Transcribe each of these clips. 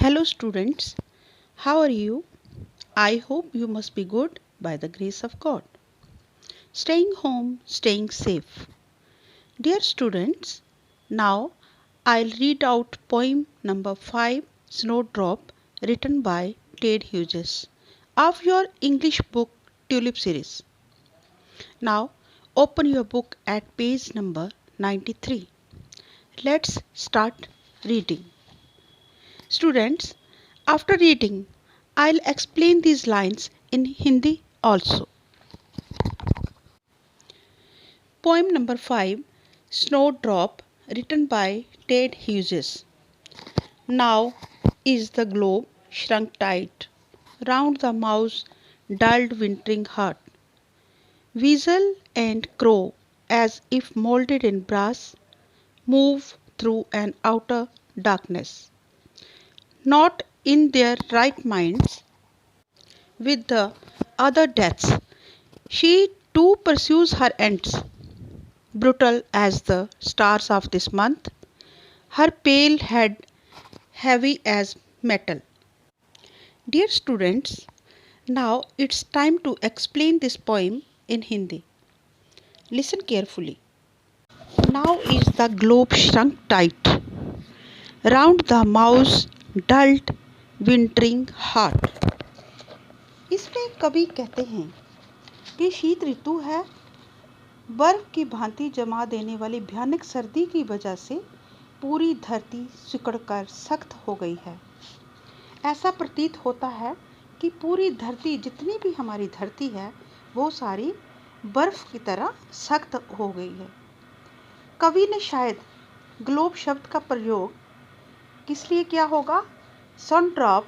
Hello, students. How are you? I hope you must be good by the grace of God. Staying home, staying safe. Dear students, now I'll read out poem number 5, Snowdrop, written by Ted Hughes, of your English book Tulip series. Now open your book at page number 93. Let's start reading. Students, after reading, I'll explain these lines in Hindi also. Poem number 5, Snowdrop, written by Ted Hughes. Now is the globe shrunk tight round the mouse's dulled wintering heart. Weasel and crow, as if molded in brass, move through an outer darkness. Not in their right minds, with the other deaths, she too pursues her ends, brutal as the stars of this month, her pale head heavy as metal. Dear students, now it's time to explain this poem in Hindi. Listen carefully. Now is the globe shrunk tight round the mouse's dulled wintering heart. इसमें कवि कहते हैं कि शीत ऋतु है, बर्फ की भांति जमा देने वाली भयानक सर्दी की वजह से पूरी धरती सिकुड़कर सख्त हो गई है। ऐसा प्रतीत होता है कि पूरी धरती, जितनी भी हमारी धरती है, वो सारी बर्फ की तरह सख्त हो गई है। कवि ने शायद ग्लोब शब्द का प्रयोग किस लिए किया होगा? सनड्रॉप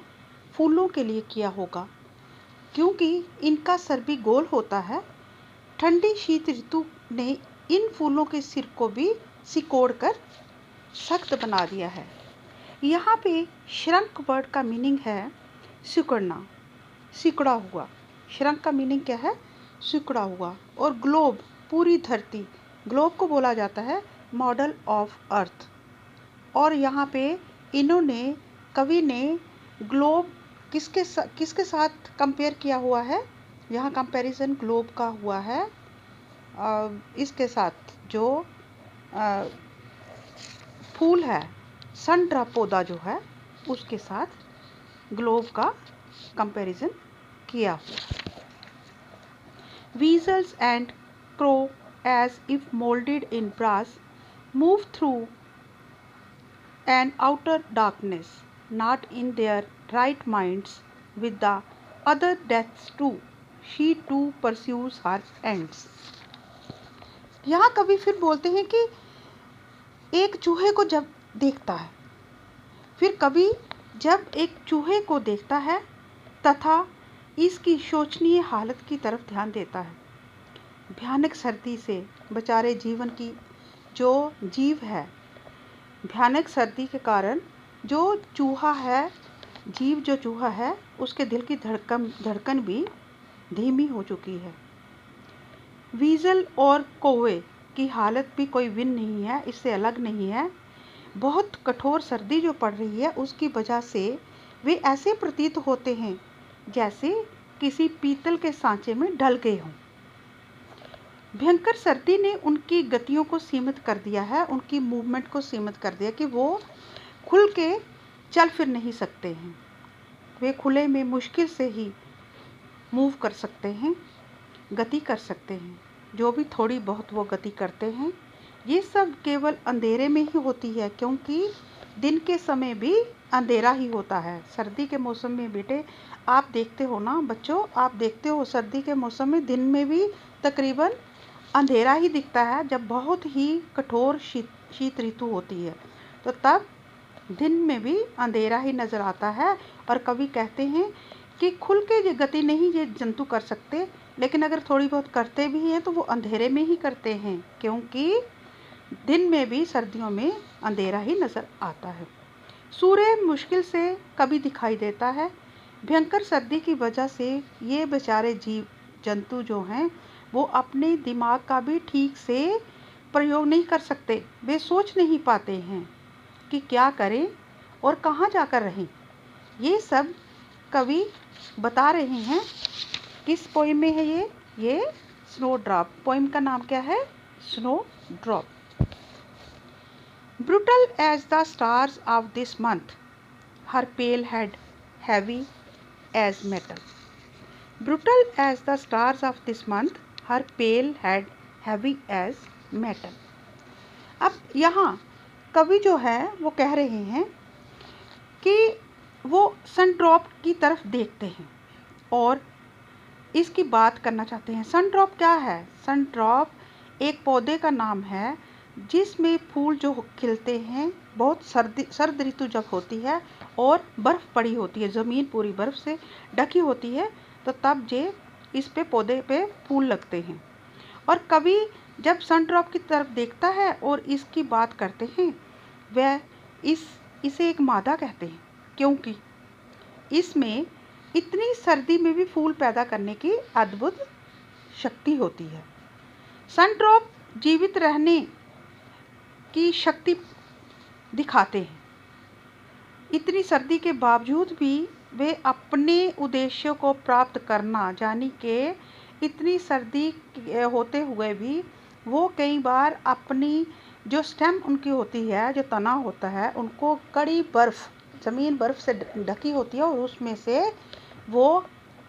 फूलों के लिए किया होगा, क्योंकि इनका सर भी गोल होता है। ठंडी शीत ऋतु ने इन फूलों के सिर को भी सिकोड़कर सख्त बना दिया है। यहाँ पे श्रंक वर्ड का मीनिंग है सिकुड़ना, सिकुड़ा हुआ। श्रंक का मीनिंग क्या है? सिकुड़ा हुआ। और ग्लोब, पूरी धरती, ग्लोब को बोला जाता है मॉडल ऑफ अर्थ। और यहाँ पे इन्होंने, कवि ने ग्लोब किसके साथ कंपेयर किया हुआ है? यहाँ कंपैरिजन ग्लोब का हुआ है इसके साथ, जो फूल है, सनड्रॉप पौधा जो है, उसके साथ ग्लोब का कंपैरिजन किया हुआ। Weasels and crow, as if molded in brass, move through an outer darkness, not in their right minds, with the other deaths too. She too pursues her ends. यहाँ कवि फिर बोलते हैं कि एक चूहे को जब देखता है, फिर कवि जब एक चूहे को देखता है तथा इसकी शोचनीय हालत की तरफ ध्यान देता है। भयानक सर्दी से बेचारे जीवन की जो जीव है, भयानक सर्दी के कारण जो चूहा है, जीव जो चूहा है, उसके दिल की धड़कन भी धीमी हो चुकी है। वीजल और कौवे की हालत भी कोई विन नहीं है, इससे अलग नहीं है। बहुत कठोर सर्दी जो पड़ रही है, उसकी वजह से वे ऐसे प्रतीत होते हैं जैसे किसी पीतल के सांचे में ढल गए हों। भयंकर सर्दी ने उनकी गतियों को सीमित कर दिया है, उनकी मूवमेंट को सीमित कर दिया कि वो खुल के चल फिर नहीं सकते हैं। वे खुले में मुश्किल से ही मूव कर सकते हैं, गति कर सकते हैं। जो भी थोड़ी बहुत वो गति करते हैं, ये सब केवल अंधेरे में ही होती है, क्योंकि दिन के समय भी अंधेरा ही होता है। सर्दी के मौसम में बेटे आप देखते हो ना बच्चों, आप देखते हो सर्दी के मौसम में दिन में भी तकरीबन अंधेरा ही दिखता है। जब बहुत ही कठोर शीत ऋतु होती है, तो तब दिन में भी अंधेरा ही नज़र आता है। और कवि कहते हैं कि खुल के ये गति नहीं ये जंतु कर सकते, लेकिन अगर थोड़ी बहुत करते भी हैं तो वो अंधेरे में ही करते हैं, क्योंकि दिन में भी सर्दियों में अंधेरा ही नज़र आता है। सूर्य मुश्किल से कभी दिखाई देता है। भयंकर सर्दी की वजह से ये बेचारे जीव जंतु जो हैं, वो अपने दिमाग का भी ठीक से प्रयोग नहीं कर सकते। वे सोच नहीं पाते हैं कि क्या करें और कहाँ जाकर रहें। ये सब कवि बता रहे हैं। किस पोइम में है ये स्नो ड्रॉप। पोइम का नाम क्या है? Snow drop. Brutal as the stars of this month, her pale head heavy as metal. Brutal as the stars of this month, her pale head heavy as metal. अब यहाँ कवि जो है वो कह रहे हैं कि वो सन ड्रॉप की तरफ देखते हैं और इसकी बात करना चाहते हैं। सन ड्रॉप क्या है? सन ड्रॉप एक पौधे का नाम है जिसमें फूल जो खिलते हैं बहुत सर्द ऋतु जब होती है और बर्फ़ पड़ी होती है, ज़मीन पूरी बर्फ़ से ढकी होती है, तो तब जे इस पे पौधे पे फूल लगते हैं। और कवि जब सन ड्रॉप की तरफ देखता है और इसकी बात करते हैं, वह इसे एक मादा कहते हैं क्योंकि इसमें इतनी सर्दी में भी फूल पैदा करने की अद्भुत शक्ति होती है। सन ड्रॉप जीवित रहने की शक्ति दिखाते हैं। इतनी सर्दी के बावजूद भी वे अपने उद्देश्यों को प्राप्त करना, यानी कि इतनी सर्दी होते हुए भी वो कई बार अपनी जो स्टेम उनकी होती है, जो तना होता है, उनको कड़ी बर्फ़, ज़मीन बर्फ़ से ढकी होती है और उसमें से वो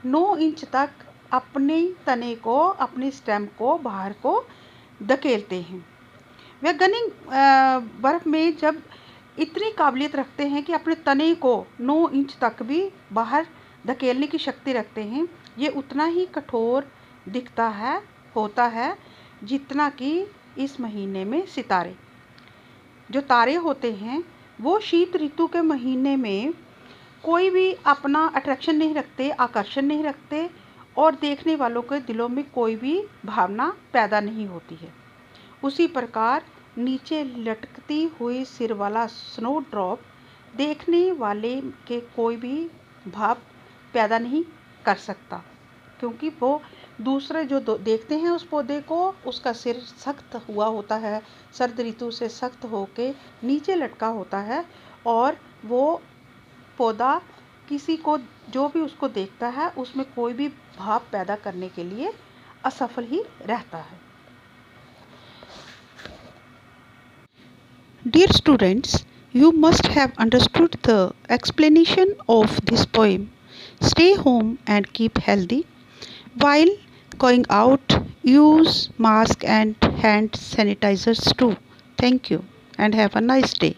9 इंच तक अपने तने को, अपनी स्टेम को बाहर को धकेलते हैं। वे घनी बर्फ़ में जब इतनी काबिलियत रखते हैं कि अपने तने को 9 इंच तक भी बाहर धकेलने की शक्ति रखते हैं। ये उतना ही कठोर दिखता है, होता है जितना कि इस महीने में सितारे, जो तारे होते हैं वो शीत ऋतु के महीने में कोई भी अपना अट्रैक्शन नहीं रखते, आकर्षण नहीं रखते और देखने वालों के दिलों में कोई भी भावना पैदा नहीं होती है। उसी प्रकार नीचे लटकती हुई सिर वाला स्नो ड्रॉप देखने वाले के कोई भी भाव पैदा नहीं कर सकता, क्योंकि वो दूसरे जो देखते हैं उस पौधे को, उसका सिर सख्त हुआ होता है, सर्द ऋतु से सख्त होके नीचे लटका होता है और वो पौधा किसी को, जो भी उसको देखता है, उसमें कोई भी भाव पैदा करने के लिए असफल ही रहता है। Dear students, you must have understood the explanation of this poem. Stay home and keep healthy. While going out, use mask and hand sanitizers too. Thank you and have a nice day.